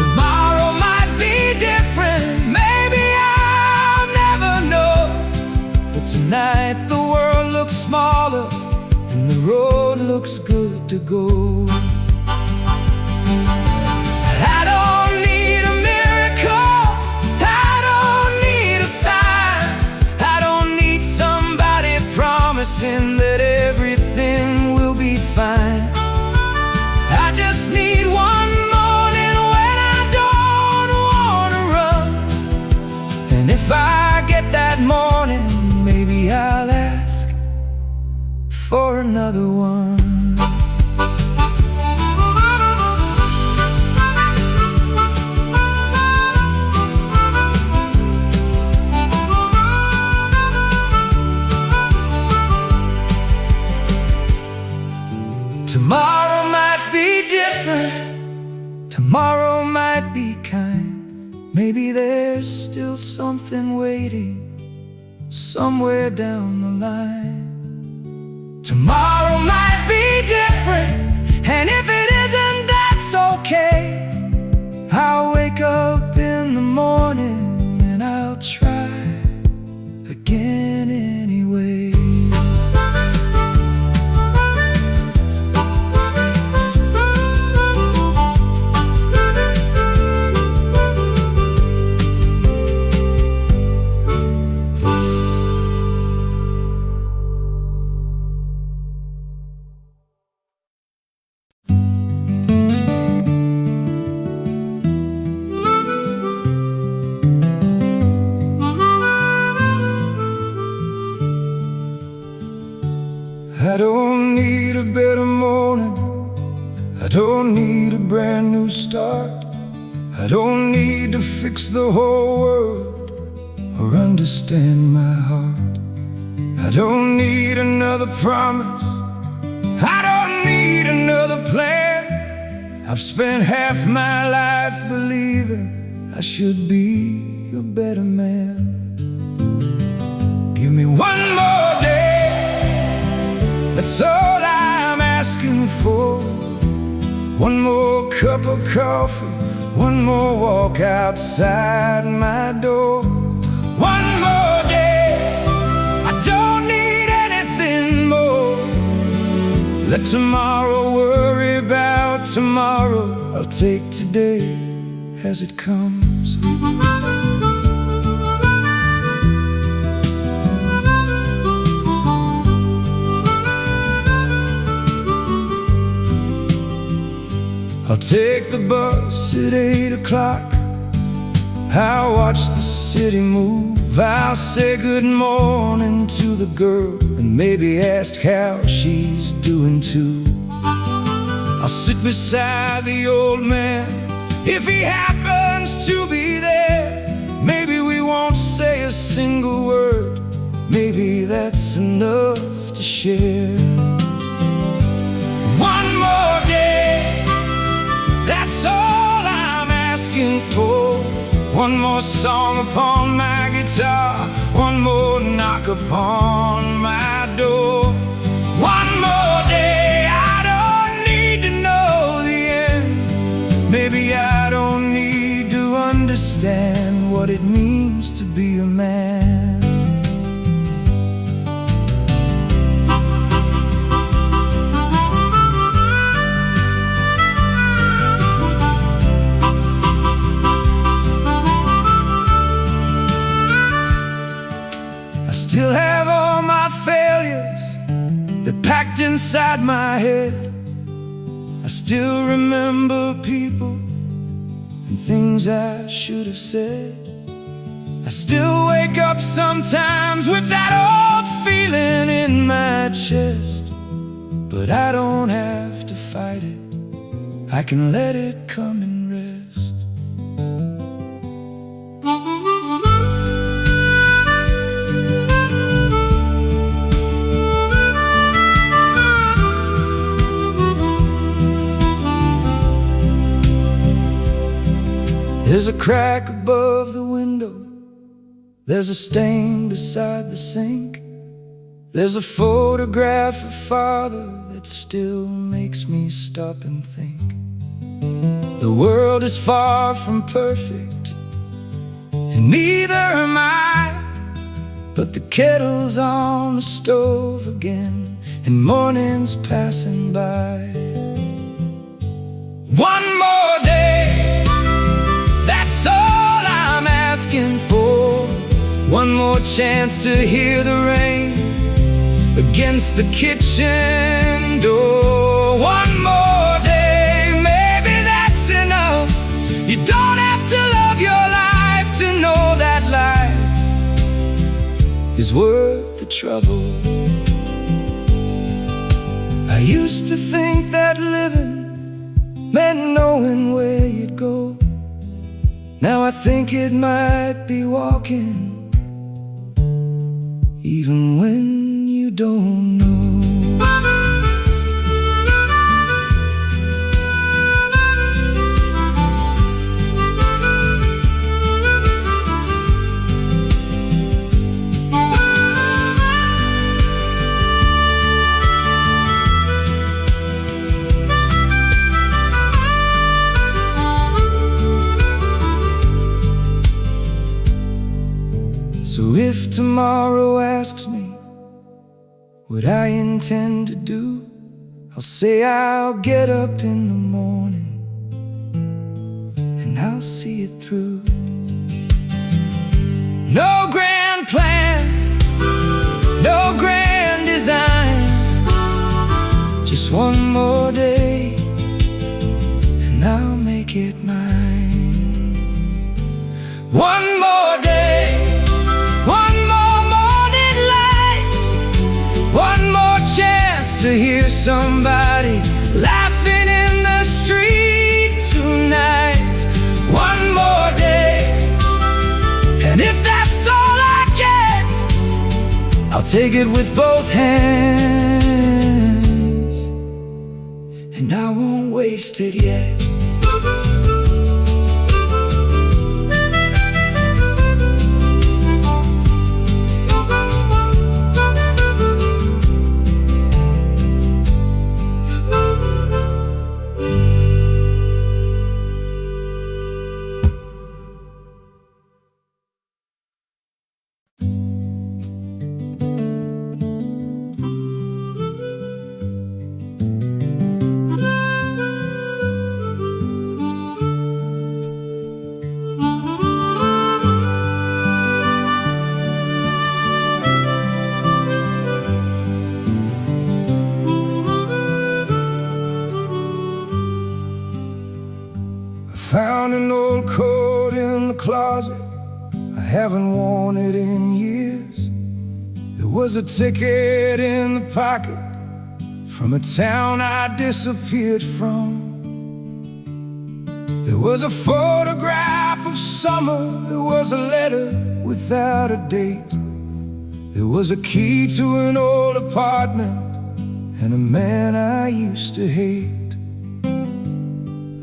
Tomorrow might be different, maybe I'll never know. But tonight the world looks smaller and the road looks good to go. I don't need a miracle, I don't need a sign, I don't need somebody promising that everything will be fine. I just need one morning when I don't wanna run, and if I another one. Tomorrow might be different, tomorrow might be kind. Maybe there's still something waiting somewhere down the line. Tomorrow might be different, and if it isn't, that's okay. I'll wake up in the morning and I'll try again anyway. I don't need a better morning, I don't need a brand new start. I don't need to fix the whole world or understand my heart. I don't need another promise, I don't need another plan. I've spent half my life believing I should be a better man. Give me one more day, that's all I'm asking for. One more cup of coffee, one more walk outside my door. One more day, I don't need anything more. Let tomorrow worry about tomorrow. I'll take today as it comes. I'll take the bus at 8 o'clock. I'll watch the city move. I'll say good morning to the girl and maybe ask how she's doing too. I'll sit beside the old man if he happens to be there. Maybe we won't say a single word, maybe that's enough to share. One more day, that's all I'm asking for. One more song upon my guitar, one more knock upon my door. One more day, I don't need to know the end. Maybe I don't need to understand what it means to be a man. Still have all my failures that packed inside my head. I still remember people and things I should have said. I still wake up sometimes with that old feeling in my chest. But I don't have to fight it, I can let it come and rest. There's a crack above the window, there's a stain beside the sink. There's a photograph of Father that still makes me stop and think. The world is far from perfect, and neither am I. But the kettle's on the stove again, and morning's passing by. One more day, that's all I'm asking for. One more chance to hear the rain against the kitchen door. One more day, maybe that's enough. You don't have to love your life to know that life is worth the trouble. I used to think that living meant knowing where you'd go. Now I think it might be walking, even when you don't know. So if tomorrow asks me what I intend to do, I'll say I'll get up in the morning and I'll see it through. No grand plan, no grand design, just one more day and I'll make it mine. One more day, to hear somebody laughing in the street tonight. One more day, and if that's all I get, I'll take it with both hands, and I won't waste it yet. Found an old coat in the closet, I haven't worn it in years. There was a ticket in the pocket from a town I disappeared from. There was a photograph of summer, there was a letter without a date. There was a key to an old apartment and a man I used to hate.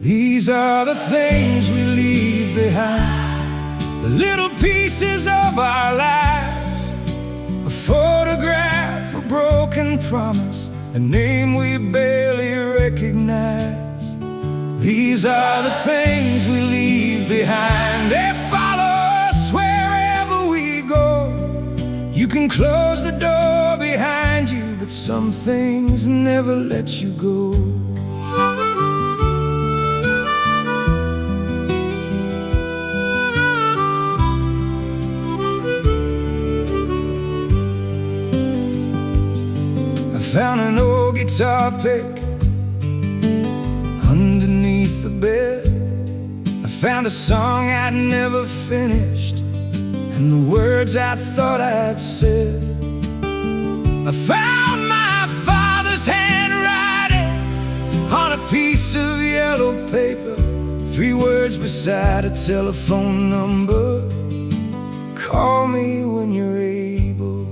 These are the things we leave behind, the little pieces of our lives. A photograph, a broken promise, a name we barely recognize. These are the things we leave behind. They follow us wherever we go. You can close the door behind you, but some things never let you go. Found an old guitar pick underneath the bed. I found a song I'd never finished and the words I thought I'd said. I found my father's handwriting on a piece of yellow paper, 3 words beside a telephone number. Call me when you're able.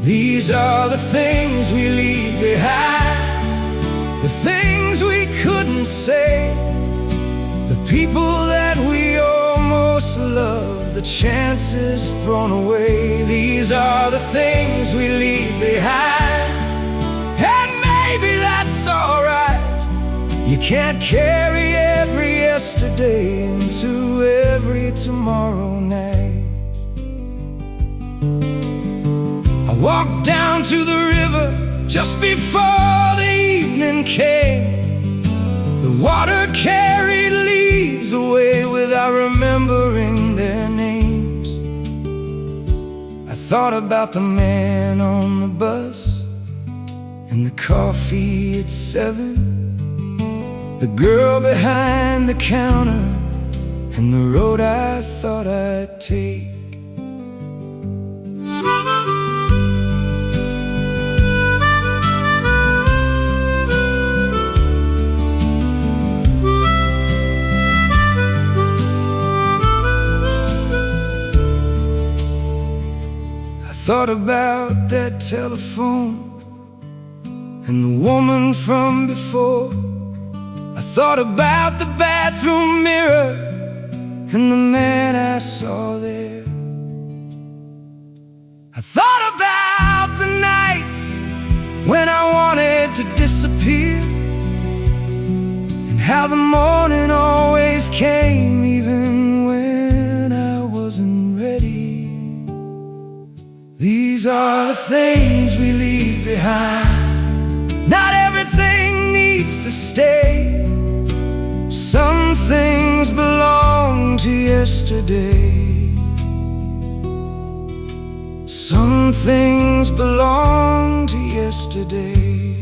These are the things we leave behind, the things we couldn't say, the people that we almost loved, the chances thrown away. These are the things we leave behind, and maybe that's alright. You can't carry every yesterday into every tomorrow night. I walked down to the river just before the evening came. The water carried leaves away without remembering their names. I thought about the man on the bus and the coffee at 7, the girl behind the counter and the road I thought I'd take. thought about that telephone and the woman from before. I thought about the bathroom mirror and the man I saw there. I thought about the nights when I wanted to disappear, and how the morning always came even when I wasn't ready. These are the things we leave behind. Not everything needs to stay. Some things belong to yesterday. Some things belong to yesterday.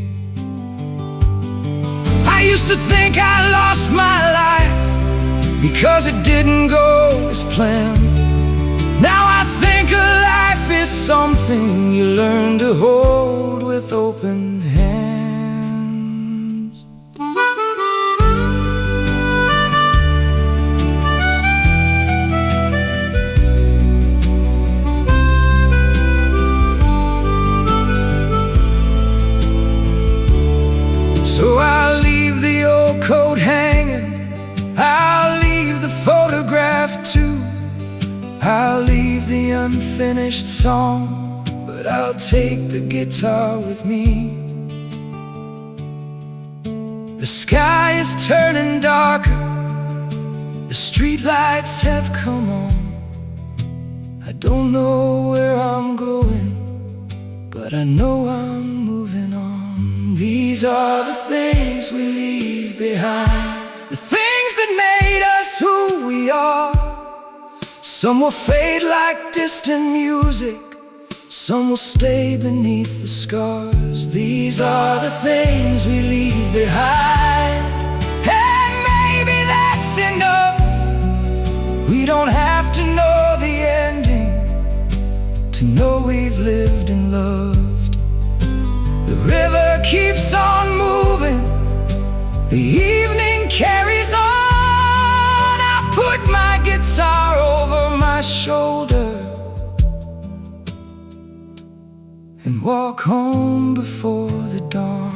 I used to think I lost my life because it didn't go as planned. Now I think a life is something you learn to hold with open hands. So I'll leave the old coat hanging, I'll leave the photograph too, I'll leave the unfinished song, but I'll take the guitar with me. The sky is turning darker, the streetlights have come on. I don't know where I'm going, but I know I'm moving on. These are the things we leave behind, the things that made us who we are. Some will fade like distant music, some will stay beneath the scars. These are the things we leave behind, and maybe that's enough. We don't have to know the ending to know we've lived and loved. The river keeps on moving, the evening carries on. I put my guitar over my shoulder and walk home before the dawn.